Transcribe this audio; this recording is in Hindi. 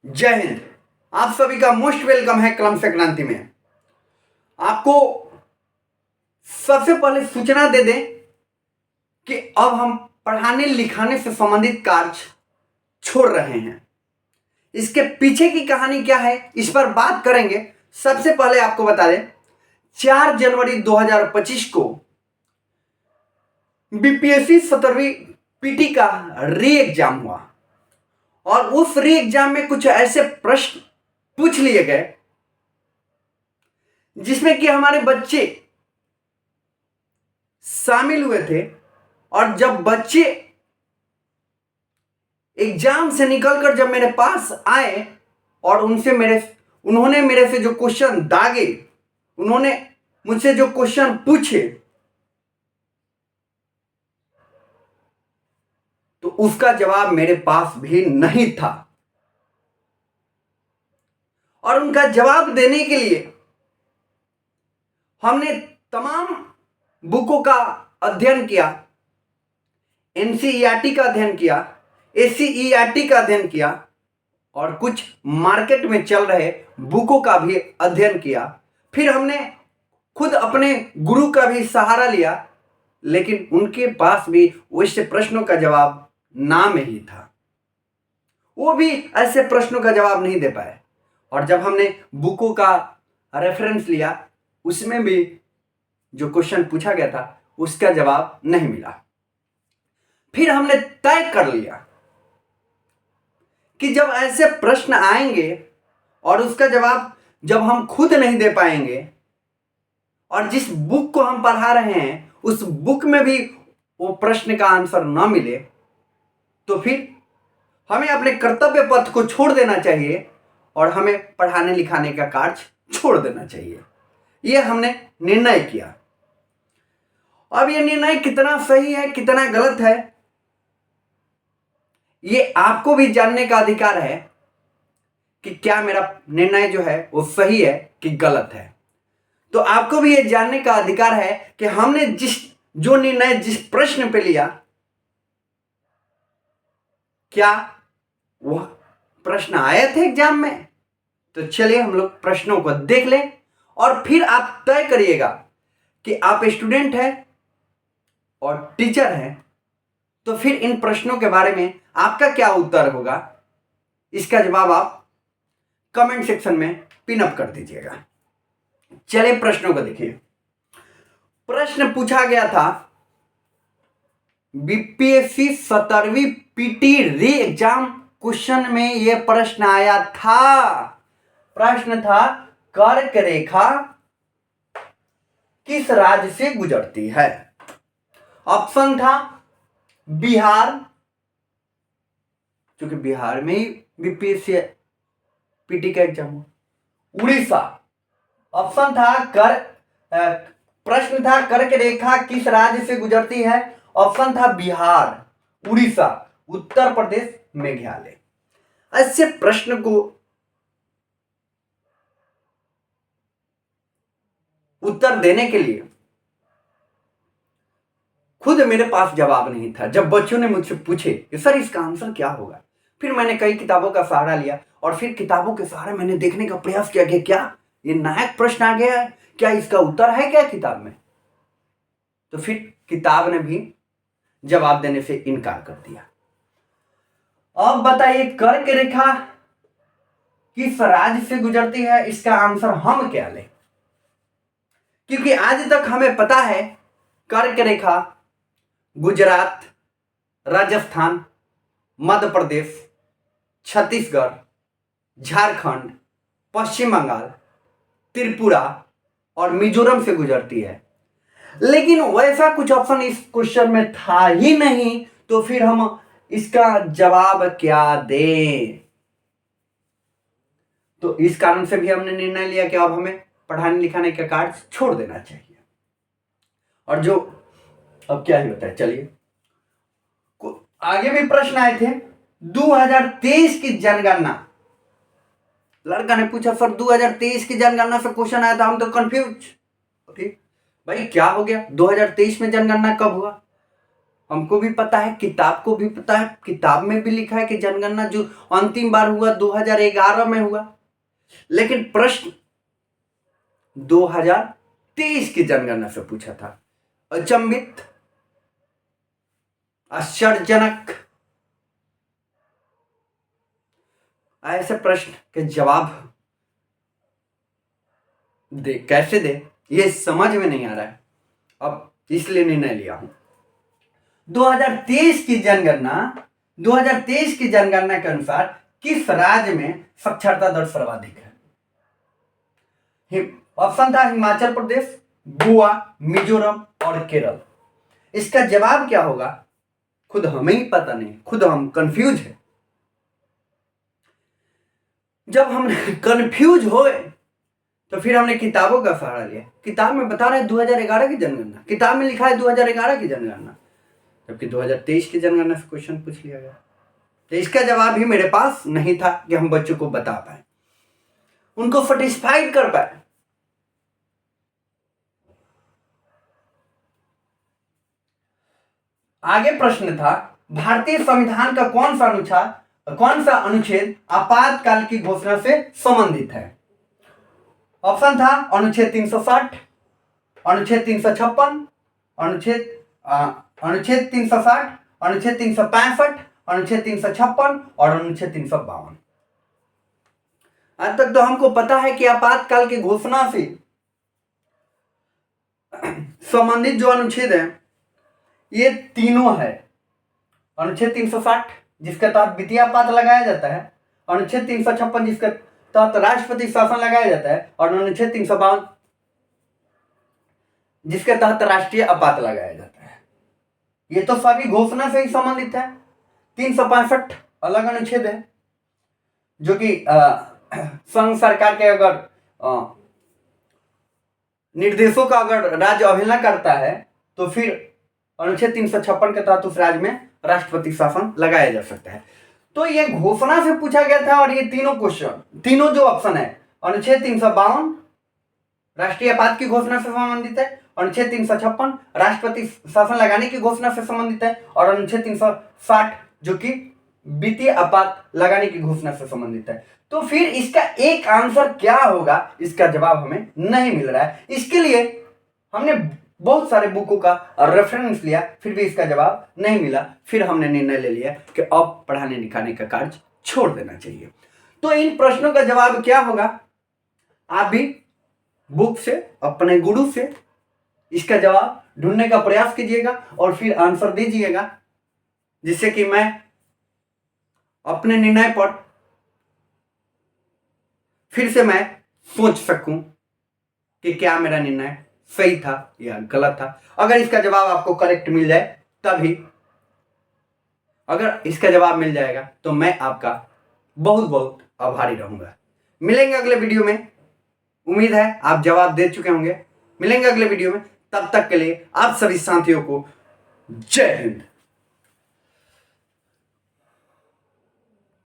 जय हिंद। आप सभी का मोस्ट वेलकम है कलम से क्रांति में। आपको सबसे पहले सूचना दे दें कि अब हम पढ़ाने लिखाने से संबंधित कार्य छोड़ रहे हैं। इसके पीछे की कहानी क्या है इस पर बात करेंगे। सबसे पहले आपको बता दें 4 जनवरी 2025 को बीपीएससी 17वीं पीटी का री एग्जाम हुआ और उस री एग्जाम में कुछ ऐसे प्रश्न पूछ लिए गए जिसमें कि हमारे बच्चे शामिल हुए थे। और जब बच्चे एग्जाम से निकलकर जब मेरे पास आए और उन्होंने मेरे से जो क्वेश्चन दागे, उन्होंने मुझसे जो क्वेश्चन पूछे, तो उसका जवाब मेरे पास भी नहीं था। और उनका जवाब देने के लिए हमने तमाम बुकों का अध्ययन किया, एनसीईआरटी का अध्ययन किया, एससीईआरटी का अध्ययन किया और कुछ मार्केट में चल रहे बुकों का भी अध्ययन किया। फिर हमने खुद अपने गुरु का भी सहारा लिया, लेकिन उनके पास भी वैसे प्रश्नों का जवाब ना में ही था। वो भी ऐसे प्रश्नों का जवाब नहीं दे पाए। और जब हमने बुकों का रेफरेंस लिया, उसमें भी जो क्वेश्चन पूछा गया था उसका जवाब नहीं मिला। फिर हमने तय कर लिया कि जब ऐसे प्रश्न आएंगे और उसका जवाब जब हम खुद नहीं दे पाएंगे और जिस बुक को हम पढ़ा रहे हैं उस बुक में भी वो प्रश्न का आंसर न मिले, तो फिर हमें अपने कर्तव्य पथ को छोड़ देना चाहिए और हमें पढ़ाने लिखाने का कार्य छोड़ देना चाहिए। यह हमने निर्णय किया। अब यह निर्णय कितना सही है कितना गलत है, ये आपको भी जानने का अधिकार है कि क्या मेरा निर्णय जो है वो सही है कि गलत है। तो आपको भी यह जानने का अधिकार है कि हमने जो निर्णय जिस प्रश्न पे लिया, क्या वह प्रश्न आए थे एग्जाम में। तो चलिए हम लोग प्रश्नों को देख लें और फिर आप तय करिएगा कि आप स्टूडेंट हैं और टीचर हैं, तो फिर इन प्रश्नों के बारे में आपका क्या उत्तर होगा, इसका जवाब आप कमेंट सेक्शन में पिन अप कर दीजिएगा। चलिए प्रश्नों को देखिए। प्रश्न पूछा गया था बीपीएससी 17वीं पीटी री एग्जाम क्वेश्चन में यह प्रश्न आया था। प्रश्न था कर्क रेखा किस राज्य से गुजरती है। ऑप्शन था बिहार, क्योंकि बिहार में ही बीपीएससी पीटी का एग्जाम हुआ। उड़ीसा। ऑप्शन था प्रश्न था कर्क रेखा किस राज्य से गुजरती है। ऑप्शन था बिहार, उड़ीसा, उत्तर प्रदेश, मेघालय। ऐसे प्रश्न को उत्तर देने के लिए खुद मेरे पास जवाब नहीं था। जब बच्चों ने मुझसे पूछे कि सर इसका आंसर क्या होगा, फिर मैंने कई किताबों का सहारा लिया और फिर किताबों के सहारे मैंने देखने का प्रयास किया कि क्या ये नायक प्रश्न आ गया है, क्या इसका उत्तर है क्या किताब में। तो फिर किताब ने भी जवाब देने से इनकार कर दिया। अब बताइए कर्क रेखा किस राज्य से गुजरती है, इसका आंसर हम क्या लें। क्योंकि आज तक हमें पता है कर्क रेखा गुजरात, राजस्थान, मध्य प्रदेश, छत्तीसगढ़, झारखंड, पश्चिम बंगाल, त्रिपुरा और मिजोरम से गुजरती है। लेकिन वैसा कुछ ऑप्शन इस क्वेश्चन में था ही नहीं, तो फिर हम इसका जवाब क्या दें। तो इस कारण से भी हमने निर्णय लिया कि अब हमें पढ़ाने लिखाने का कार्य छोड़ देना चाहिए। और जो अब क्या ही होता है, चलिए आगे भी प्रश्न आए थे। 2023 की जनगणना, लड़का ने पूछा सर 2023 की जनगणना से क्वेश्चन आया था, हम तो कंफ्यूज। ठीक भाई क्या हो गया, 2023 में जनगणना कब हुआ। हमको भी पता है, किताब को भी पता है, किताब में भी लिखा है कि जनगणना जो अंतिम बार हुआ 2011 में हुआ। लेकिन प्रश्न 2023 की जनगणना से पूछा था। अचंभित, आश्चर्यजनक, ऐसे प्रश्न के जवाब दे कैसे दे ये समझ में नहीं आ रहा है। अब इसलिए निर्णय लिया हूं 2023 की जनगणना के अनुसार किस राज्य में साक्षरता दर सर्वाधिक है। ऑप्शन था हिमाचल प्रदेश, गोवा, मिजोरम और केरल। इसका जवाब क्या होगा खुद हमें ही पता नहीं, खुद हम कंफ्यूज है। जब हम कंफ्यूज होए तो फिर हमने किताबों का सहारा लिया। किताब में बता रहे हैं 2011 की जनगणना, किताब में लिखा है 2011 की जनगणना, जबकि 2023 की जनगणना से क्वेश्चन पूछ लिया गया। तो इसका जवाब भी मेरे पास नहीं था कि हम बच्चों को बता पाए, उनको सेटिस्फाइड कर पाए। आगे प्रश्न था भारतीय संविधान का कौन सा अनुच्छेद आपातकाल की घोषणा से संबंधित है। ऑप्शन था अनुच्छेद 360, अनुच्छेद 356, अनुच्छेद 360, अनुच्छेद 365, अनुच्छेद 356 और अनुच्छेद 352। आज तक तो हमको पता है कि आपातकाल की घोषणा से संबंधित जो अनुच्छेद है ये तीनों है। अनुच्छेद 360 जिसके तहत वित्तीय आपात लगाया जाता है, अनुच्छेद 356 जिसके तहत राष्ट्रपति शासन लगाया जाता है और अनुच्छेद 352 जिसके तहत राष्ट्रीय आपात लगाया जाता है। ये तो सभी घोषणा से ही संबंधित है। 365 अलग अनुच्छेद है जो कि संघ सरकार के अगर निर्देशों का अगर राज्य अवहेलना करता है तो फिर अनुच्छेद 356 के तहत उस राज्य में राष्ट्रपति शासन लगाया जा सकता है। तो ये घोषणा से पूछा गया था और ये तीनों जो ऑप्शन है, अनुच्छेद 352 राष्ट्रीय आपात की घोषणा से संबंधित है, अनुच्छेद 356 राष्ट्रपति शासन लगाने की घोषणा से संबंधित है और अनुच्छेद 360 जो कि वित्तीय आपात लगाने की घोषणा से संबंधित है। तो फिर इसका एक आंसर क्या होगा, इसका जवाब हमें नहीं मिल रहा है। इसके लिए हमने बहुत सारे बुकों का रेफरेंस लिया, फिर भी इसका जवाब नहीं मिला। फिर हमने निर्णय ले लिया कि अब पढ़ाने लिखाने का कार्य छोड़ देना चाहिए। तो इन प्रश्नों का जवाब क्या होगा, आप भी बुक से, अपने गुरु से इसका जवाब ढूंढने का प्रयास कीजिएगा और फिर आंसर दीजिएगा, जिससे कि मैं अपने निर्णय पर फिर से मैं सोच सकूं कि क्या मेरा निर्णय सही था या गलत था। अगर इसका जवाब आपको करेक्ट मिल जाए तभी, अगर इसका जवाब मिल जाएगा तो मैं आपका बहुत बहुत आभारी रहूंगा। मिलेंगे अगले वीडियो में, उम्मीद है आप जवाब दे चुके होंगे। मिलेंगे अगले वीडियो में, तब तक के लिए आप सभी साथियों को जय हिंद।